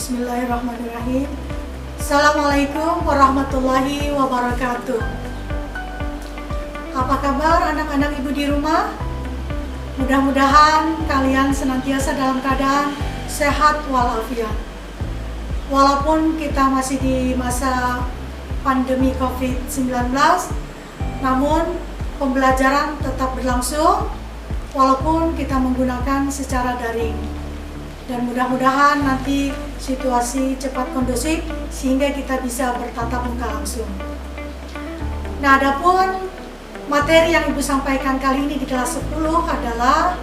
Bismillahirrahmanirrahim. Assalamualaikum warahmatullahi wabarakatuh. Apa kabar anak-anak ibu di rumah? Mudah-mudahan kalian senantiasa dalam keadaan sehat walafiat. Walaupun kita masih di masa pandemi COVID-19, namun pembelajaran tetap berlangsung walaupun kita menggunakan secara daring. Dan mudah-mudahan nanti situasi cepat kondusif sehingga kita bisa bertatap muka langsung. Nah, adapun materi yang Ibu sampaikan kali ini di kelas 10 adalah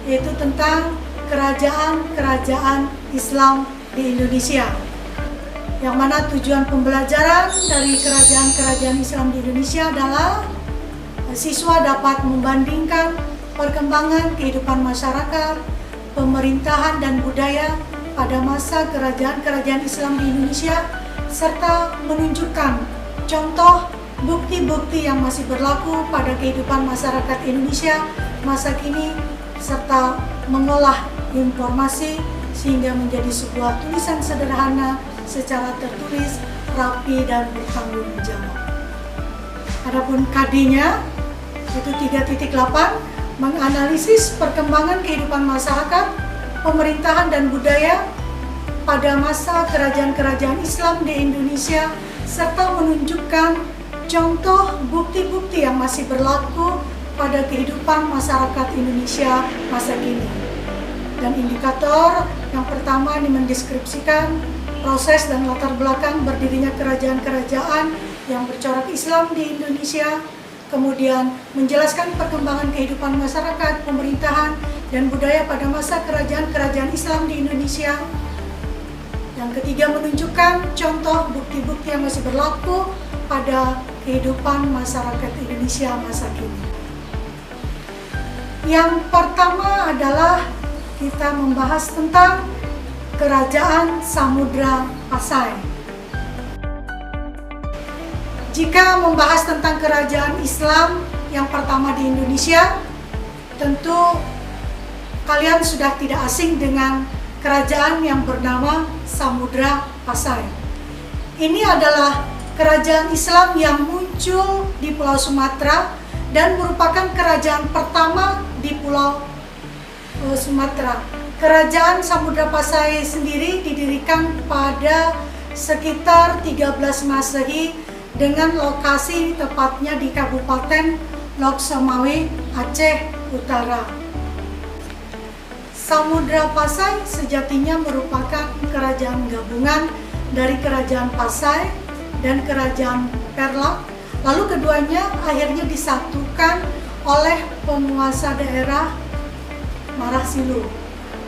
yaitu tentang kerajaan-kerajaan Islam di Indonesia. Yang mana tujuan pembelajaran dari kerajaan-kerajaan Islam di Indonesia adalah siswa dapat membandingkan perkembangan kehidupan masyarakat, pemerintahan dan budaya pada masa kerajaan-kerajaan Islam di Indonesia, serta menunjukkan contoh bukti-bukti yang masih berlaku pada kehidupan masyarakat Indonesia masa kini, serta mengolah informasi sehingga menjadi sebuah tulisan sederhana secara tertulis, rapi, dan bertanggung jawab. Adapun KD-nya itu 3.8, menganalisis perkembangan kehidupan masyarakat, pemerintahan dan budaya pada masa kerajaan-kerajaan Islam di Indonesia, serta menunjukkan contoh bukti-bukti yang masih berlaku pada kehidupan masyarakat Indonesia masa kini. Dan indikator yang pertama ini mendeskripsikan proses dan latar belakang berdirinya kerajaan-kerajaan yang bercorak Islam di Indonesia, kemudian menjelaskan perkembangan kehidupan masyarakat, pemerintahan, dan budaya pada masa kerajaan-kerajaan Islam di Indonesia. Yang ketiga, menunjukkan contoh bukti-bukti yang masih berlaku pada kehidupan masyarakat Indonesia masa kini. Yang pertama adalah kita membahas tentang Kerajaan Samudra Pasai. Jika membahas tentang kerajaan Islam yang pertama di Indonesia, tentu kalian sudah tidak asing dengan kerajaan yang bernama Samudra Pasai. Ini adalah kerajaan Islam yang muncul di Pulau Sumatera dan merupakan kerajaan pertama di Pulau Sumatera. Kerajaan Samudra Pasai sendiri didirikan pada sekitar 13 Masehi dengan lokasi tepatnya di Kabupaten Lok Sumawe, Aceh Utara. Samudra Pasai sejatinya merupakan kerajaan gabungan dari Kerajaan Pasai dan Kerajaan Perlak, lalu keduanya akhirnya disatukan oleh penguasa daerah Marah Silu.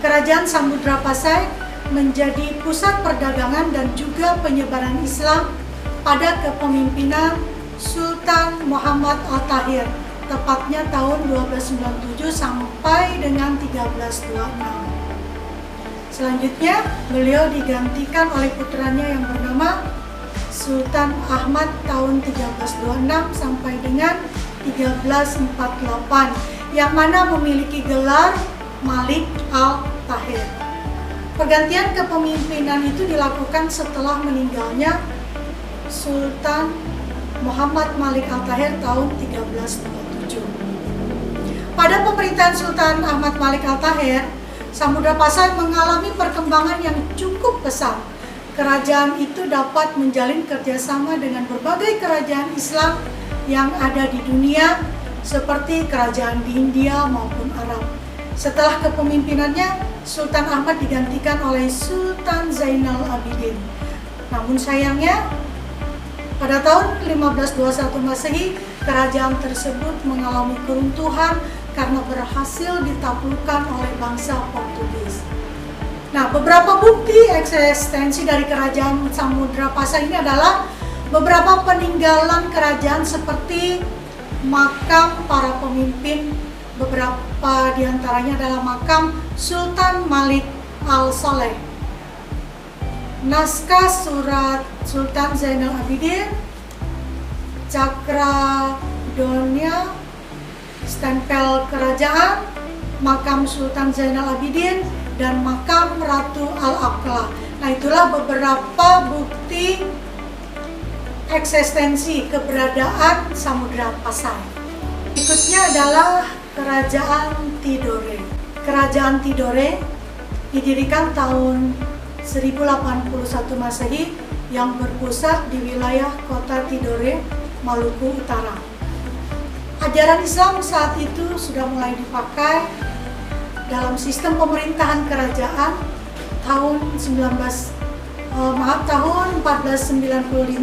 Kerajaan Samudra Pasai menjadi pusat perdagangan dan juga penyebaran Islam pada kepemimpinan Sultan Muhammad Al-Tahir, tepatnya tahun 1297 sampai dengan 1326. Selanjutnya, beliau digantikan oleh putranya yang bernama Sultan Ahmad tahun 1326 sampai dengan 1348, yang mana memiliki gelar Malik Al-Tahir. Pergantian kepemimpinan itu dilakukan setelah meninggalnya Sultan Muhammad Malik Al-Tahir tahun 1327. Pada pemerintahan Sultan Ahmad Malik Al-Tahir, Samudra Pasai mengalami perkembangan yang cukup pesat. Kerajaan itu dapat menjalin kerjasama dengan berbagai kerajaan Islam yang ada di dunia, seperti kerajaan di India maupun Arab. Setelah kepemimpinannya, Sultan Ahmad digantikan oleh Sultan Zainal Abidin. Namun sayangnya, pada tahun 1521 Masehi, kerajaan tersebut mengalami keruntuhan karena berhasil ditaklukkan oleh bangsa Portugis. Nah, beberapa bukti eksistensi dari kerajaan Samudra Pasai ini adalah beberapa peninggalan kerajaan seperti makam para pemimpin, beberapa diantaranya adalah makam Sultan Malik Al-Saleh, naskah surat Sultan Zainal Abidin, cakra donya, stempel kerajaan, makam Sultan Zainal Abidin, dan makam Ratu Al-Aqlah. Nah, itulah beberapa bukti eksistensi keberadaan Samudra Pasai. Berikutnya adalah Kerajaan Tidore. Kerajaan Tidore didirikan tahun 1081 Masehi yang berpusat di wilayah kota Tidore, Maluku Utara. Ajaran Islam saat itu sudah mulai dipakai dalam sistem pemerintahan kerajaan tahun 1495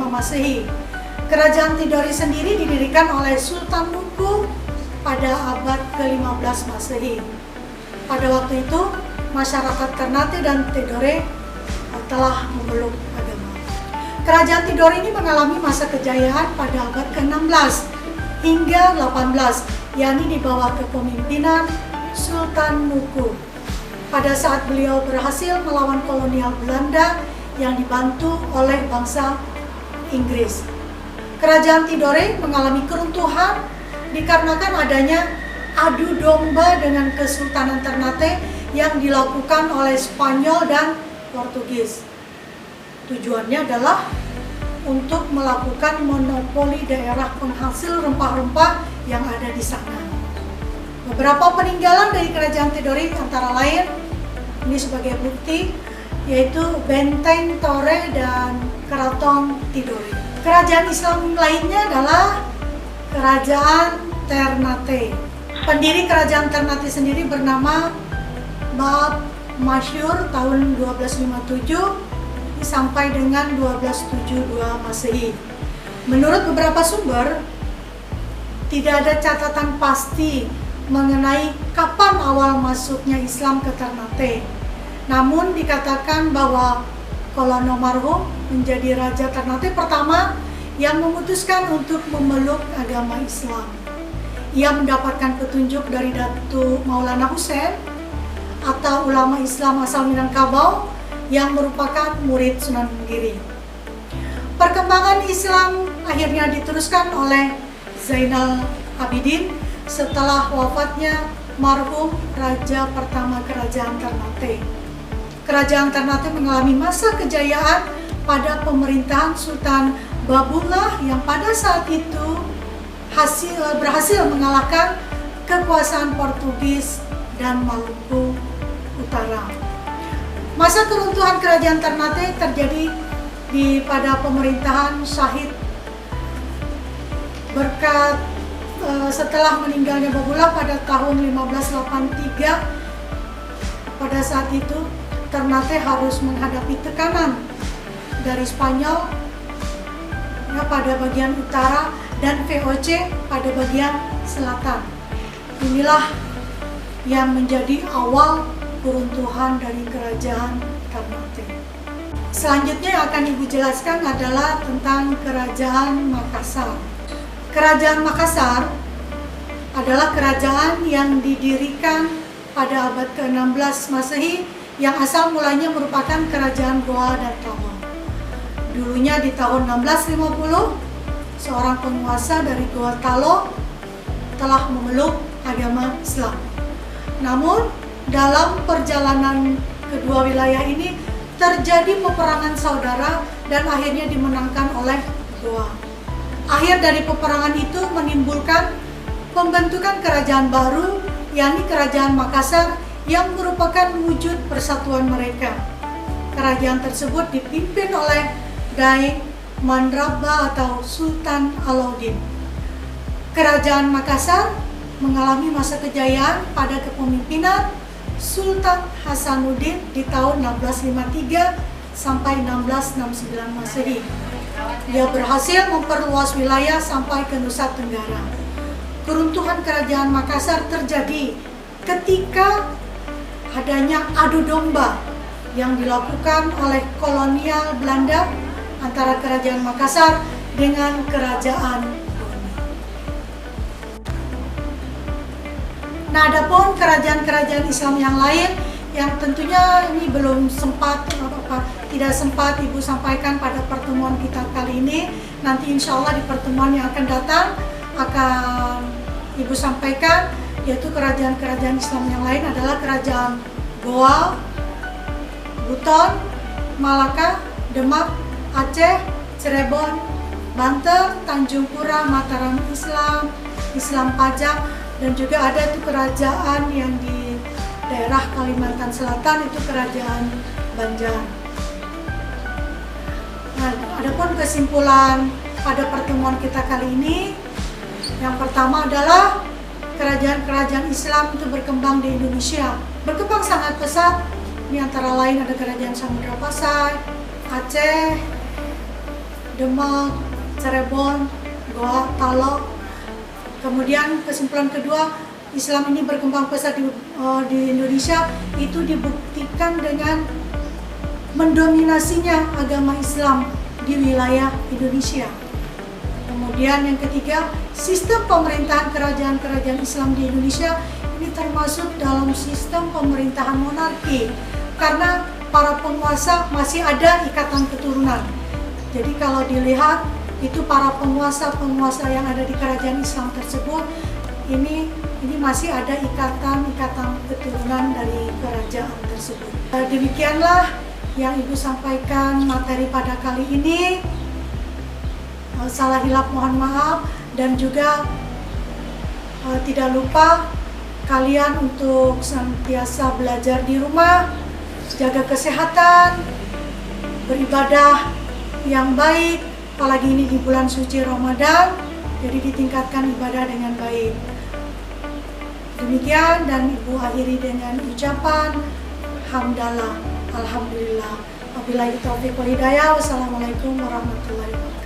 Masehi. Kerajaan Tidore sendiri didirikan oleh Sultan Nuku pada abad ke-15 Masehi. Pada waktu itu, masyarakat Ternate dan Tidore telah memeluk agama. Kerajaan Tidore ini mengalami masa kejayaan pada abad ke-16 hingga 18, yakni di bawah kepemimpinan Sultan Nuku. Pada saat beliau berhasil melawan kolonial Belanda yang dibantu oleh bangsa Inggris. Kerajaan Tidore mengalami keruntuhan dikarenakan adanya adu domba dengan Kesultanan Ternate yang dilakukan oleh Spanyol dan Portugis. Tujuannya adalah untuk melakukan monopoli daerah penghasil rempah-rempah yang ada di sana. Beberapa peninggalan dari Kerajaan Tidore antara lain, ini sebagai bukti, yaitu Benteng Tore dan Keraton Tidore. Kerajaan Islam lainnya adalah Kerajaan Ternate. Pendiri Kerajaan Ternate sendiri bernama Bab Masyur tahun 1257 sampai dengan 1272 Masehi. Menurut beberapa sumber, tidak ada catatan pasti mengenai kapan awal masuknya Islam ke Ternate. Namun dikatakan bahwa Kolono Marhum menjadi Raja Ternate pertama yang memutuskan untuk memeluk agama Islam. Ia mendapatkan petunjuk dari Datuk Maulana Hussein atau ulama Islam asal Minangkabau yang merupakan murid Sunan Giri. Perkembangan Islam akhirnya diteruskan oleh Zainal Abidin setelah wafatnya marhum Raja pertama Kerajaan Ternate. Kerajaan Ternate mengalami masa kejayaan pada pemerintahan Sultan Babullah yang pada saat itu berhasil mengalahkan kekuasaan Portugis dan Maluku Utara. Masa keruntuhan Kerajaan Ternate terjadi pada pemerintahan Syahid berkat setelah meninggalnya Babullah pada tahun 1583. Pada saat itu Ternate harus menghadapi tekanan dari Spanyol pada bagian utara dan VOC pada bagian selatan. Inilah yang menjadi awal keruntuhan dari Kerajaan Ternate. Selanjutnya yang akan Ibu jelaskan adalah tentang Kerajaan Makassar. Kerajaan Makassar adalah kerajaan yang didirikan pada abad ke-16 Masehi yang asal mulanya merupakan Kerajaan Goa dan Talo. Dulunya di tahun 1650, seorang penguasa dari Goa Talo telah memeluk agama Islam. Namun, dalam perjalanan kedua wilayah ini terjadi peperangan saudara dan akhirnya dimenangkan oleh Goa. Akhir dari peperangan itu menimbulkan pembentukan kerajaan baru, yakni Kerajaan Makassar yang merupakan wujud persatuan mereka. Kerajaan tersebut dipimpin oleh Daeng Mandraba atau Sultan Alauddin. Kerajaan Makassar mengalami masa kejayaan pada kepemimpinan Sultan Hasanuddin di tahun 1653 sampai 1669 Masehi. Dia berhasil memperluas wilayah sampai ke Nusa Tenggara. Keruntuhan Kerajaan Makassar terjadi ketika adanya adu domba yang dilakukan oleh kolonial Belanda antara Kerajaan Makassar dengan Kerajaan Brunei. Nah, adapun kerajaan-kerajaan Islam yang lain yang tentunya ini belum tidak sempat Ibu sampaikan pada pertemuan kita kali ini. Nanti insya Allah di pertemuan yang akan datang akan Ibu sampaikan, yaitu kerajaan-kerajaan Islam yang lain adalah Kerajaan Goa, Buton, Malaka, Demak, Aceh, Cirebon, Banten, Tanjung Pura, Mataram Islam, Islam Pajang, dan juga ada tuh kerajaan yang di daerah Kalimantan Selatan, itu kerajaan Banjar. Nah, adapun kesimpulan pada pertemuan kita kali ini, yang pertama adalah kerajaan-kerajaan Islam itu berkembang di Indonesia. Berkembang sangat pesat, di antara lain ada kerajaan Samudra Pasai, Aceh, Demak, Cirebon, Goa, Talok. Kemudian kesimpulan kedua, Islam ini berkembang pesat di Indonesia itu dibuktikan dengan mendominasinya agama Islam di wilayah Indonesia. Kemudian yang ketiga, sistem pemerintahan kerajaan-kerajaan Islam di Indonesia ini termasuk dalam sistem pemerintahan monarki karena para penguasa masih ada ikatan keturunan. Jadi kalau dilihat itu para penguasa yang ada di kerajaan Islam tersebut ini masih ada ikatan keturunan dari kerajaan tersebut. Demikianlah yang Ibu sampaikan materi pada kali ini. Salah hilap mohon maaf, dan juga tidak lupa kalian untuk senantiasa belajar di rumah, jaga kesehatan, beribadah yang baik, apalagi ini di bulan suci Ramadan, jadi ditingkatkan ibadah dengan baik. Demikian, dan Ibu akhiri dengan ucapan hamdalah, alhamdulillah. Wabillahi taufiq wal hidayah. Wassalamualaikum warahmatullahi wabarakatuh.